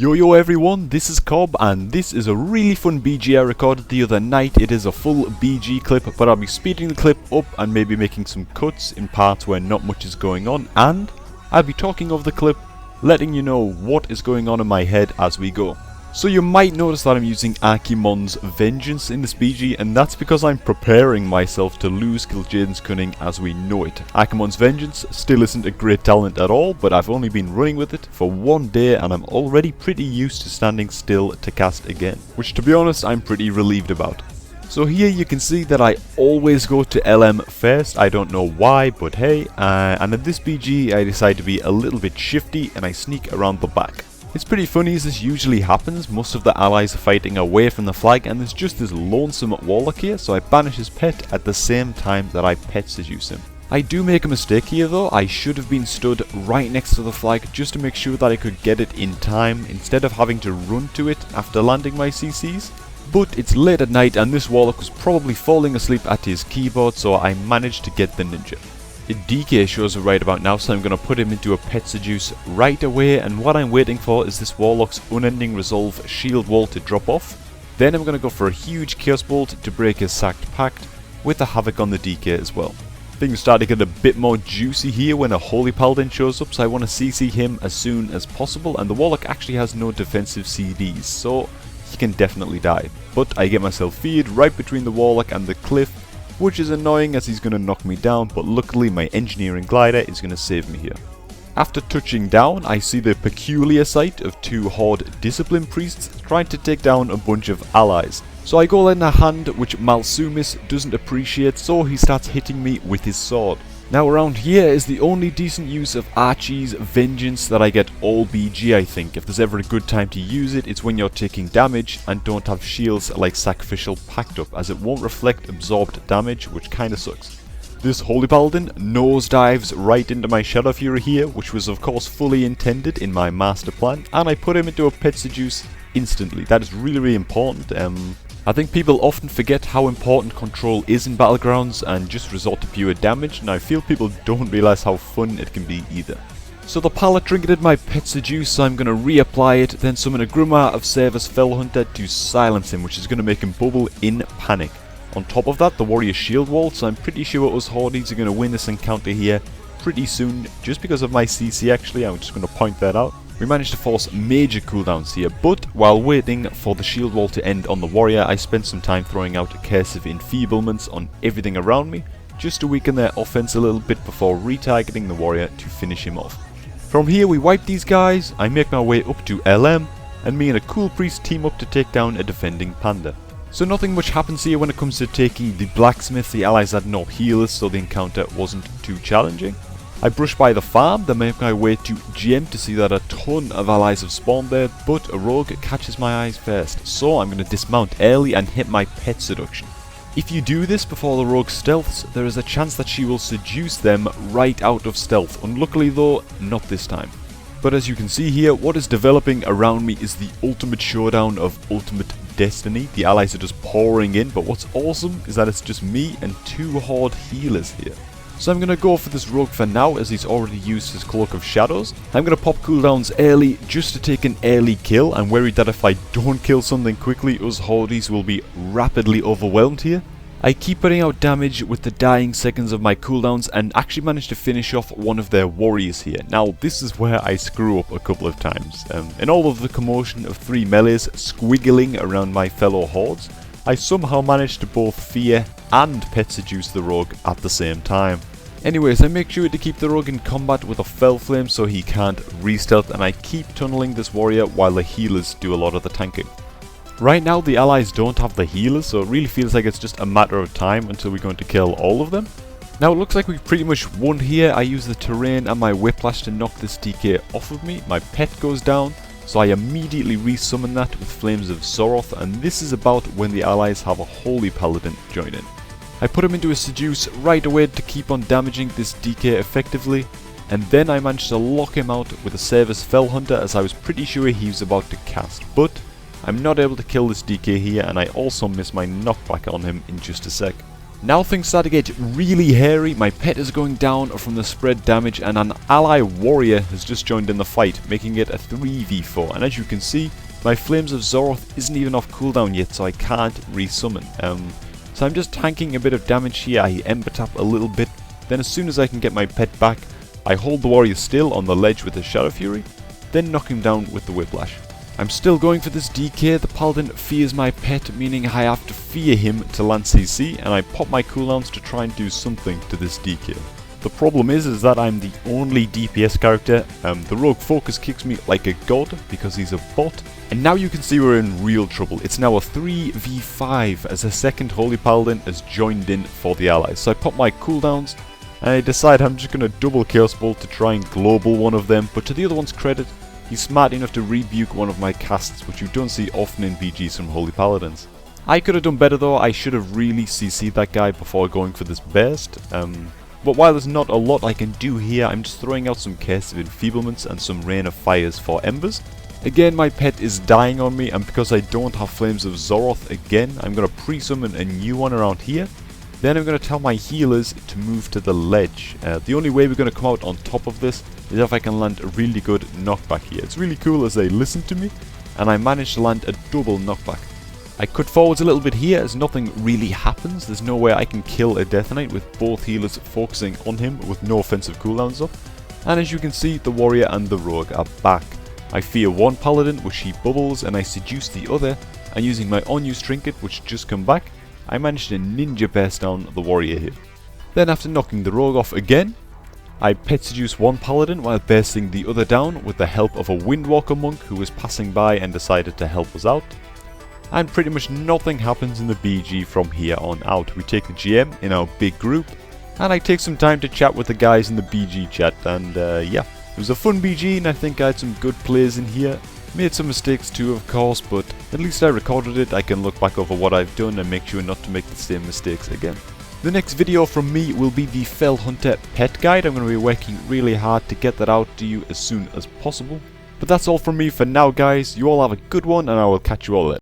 Yo everyone, this is Cob and this is a really fun BG I recorded the other night. It is a full BG clip, but I'll be speeding the clip up and maybe making some cuts in parts where not much is going on, and I'll be talking over the clip, letting you know what is going on in my head as we go. So you might notice that I'm using Akimon's Vengeance in this BG, and that's because I'm preparing myself to lose Kil'jaeden's Cunning as we know it. Akimon's Vengeance still isn't a great talent at all, but I've only been running with it for one day and I'm already pretty used to standing still to cast again, which to be honest I'm pretty relieved about. So here you can see that I always go to LM first. I don't know why, but hey, and in this BG I decide to be a little bit shifty and I sneak around the back. It's pretty funny as this usually happens. Most of the allies are fighting away from the flag and there's just this lonesome Warlock here, so I banish his pet at the same time that I pet seduce him. I do make a mistake here though. I should have been stood right next to the flag just to make sure that I could get it in time instead of having to run to it after landing my CCs. But it's late at night and this Warlock was probably falling asleep at his keyboard, so I managed to get the ninja. DK shows up right about now, so I'm going to put him into a pet seduce right away, and what I'm waiting for is this Warlock's Unending Resolve shield wall to drop off. Then I'm going to go for a huge Chaos Bolt to break his sacked pact with a Havoc on the DK as well. Things start to get a bit more juicy here when a Holy Paladin shows up, so I want to CC him as soon as possible, and the Warlock actually has no defensive CDs, so he can definitely die. But I get myself feared right between the Warlock and the cliff, which is annoying as he's going to knock me down, but luckily my engineering glider is going to save me here. After touching down, I see the peculiar sight of two Horde Discipline Priests trying to take down a bunch of allies. So I go lend a hand, which Malsumis doesn't appreciate, so he starts hitting me with his sword. Now around here is the only decent use of Archie's Vengeance that I get all BG, I think. If there's ever a good time to use it, it's when you're taking damage and don't have shields like Sacrificial packed up, as it won't reflect absorbed damage, which kinda sucks. This Holy Paladin nosedives right into my Shadow Fury here, which was of course fully intended in my master plan, and I put him into a pet seduce instantly. That is really important. I think people often forget how important control is in Battlegrounds and just resort to pure damage, and I feel people don't realise how fun it can be either. So the pallet trinketed my pet seduce, so I'm going to reapply it, then summon a Grimoire of Service Fellhunter to silence him, which is going to make him bubble in panic. On top of that, the Warrior Shield Wall, so I'm pretty sure us Hordes are going to win this encounter here pretty soon, just because of my CC actually. I'm just going to point that out. We managed to force major cooldowns here, but while waiting for the shield wall to end on the warrior, I spent some time throwing out cursive enfeeblements on everything around me, just to weaken their offense a little bit before retargeting the warrior to finish him off. From here we wipe these guys, I make my way up to LM, and me and a cool priest team up to take down a defending panda. So nothing much happens here when it comes to taking the blacksmith. The allies had no healers, so the encounter wasn't too challenging. I brush by the farm, then make my way to GM to see that a ton of allies have spawned there, but a rogue catches my eyes first, so I'm going to dismount early and hit my pet seduction. If you do this before the rogue stealths, there is a chance that she will seduce them right out of stealth. Unluckily though, not this time. But as you can see here, what is developing around me is the ultimate showdown of ultimate destiny. The allies are just pouring in, but what's awesome is that it's just me and two Horde healers here. So I'm going to go for this rogue for now, as he's already used his Cloak of Shadows. I'm going to pop cooldowns early just to take an early kill. I'm worried that if I don't kill something quickly, us Hordes will be rapidly overwhelmed here. I keep putting out damage with the dying seconds of my cooldowns and actually managed to finish off one of their warriors here. Now this is where I screw up a couple of times. In all of the commotion of three melees squiggling around my fellow Hordes, I somehow managed to both fear and pet seduce the rogue at the same time. Anyways, I make sure to keep the rogue in combat with a Fell Flame so he can't re-stealth, and I keep tunneling this warrior while the healers do a lot of the tanking. Right now the allies don't have the healers, so it really feels like it's just a matter of time until we're going to kill all of them. Now it looks like we've pretty much won here. I use the terrain and my whiplash to knock this DK off of me. My pet goes down, so I immediately resummon that with Flames of Zoroth, and this is about when the allies have a Holy Paladin join in. I put him into a seduce right away to keep on damaging this DK effectively, and then I managed to lock him out with a Service Fellhunter, as I was pretty sure he was about to cast, but I'm not able to kill this DK here, and I also miss my knockback on him in just a sec. Now things start to get really hairy. My pet is going down from the spread damage and an ally warrior has just joined in the fight, making it a 3v4. And as you can see, my Flames of Zoroth isn't even off cooldown yet, so I can't resummon. So I'm just tanking a bit of damage here. I Ember Tap a little bit. Then as soon as I can get my pet back, I hold the warrior still on the ledge with the Shadow Fury, then knock him down with the Whiplash. I'm still going for this DK. The Paladin fears my pet, meaning I have to fear him to land CC, and I pop my cooldowns to try and do something to this DK. The problem is that I'm the only DPS character. The Rogue Focus kicks me like a god because he's a bot. And now you can see we're in real trouble. It's now a 3v5 as a second Holy Paladin has joined in for the allies. So I pop my cooldowns and I decide I'm just going to double Chaos Bolt to try and global one of them. But to the other one's credit, he's smart enough to rebuke one of my casts, which you don't see often in BGs from Holy Paladins. I could have done better though. I should have really CC'd that guy before going for this burst. But while there's not a lot I can do here, I'm just throwing out some Curse of Enfeeblements and some Rain of Fires for Embers. Again, my pet is dying on me, and because I don't have Flames of Zoroth again, I'm going to pre-summon a new one around here. Then I'm going to tell my healers to move to the ledge. The only way we're going to come out on top of this is if I can land a really good knockback here. It's really cool as they listen to me, and I managed to land a double knockback. I cut forwards a little bit here as nothing really happens. There's no way I can kill a Death Knight with both healers focusing on him with no offensive cooldowns up. And as you can see, the warrior and the rogue are back. I fear one paladin, which he bubbles, and I seduce the other, and using my unused trinket, which just come back, I managed to ninja burst down the warrior here. Then after knocking the rogue off again, I pet seduce one paladin while bursting the other down with the help of a Windwalker monk who was passing by and decided to help us out. And pretty much nothing happens in the BG from here on out. We take the GM in our big group, and I take some time to chat with the guys in the BG chat, and yeah, it was a fun BG and I think I had some good plays in here. Made some mistakes too, of course, but at least I recorded it. I can look back over what I've done and make sure not to make the same mistakes again. The next video from me will be the Fell Hunter pet guide. I'm going to be working really hard to get that out to you as soon as possible. But that's all from me for now, guys. You all have a good one, and I will catch you all later.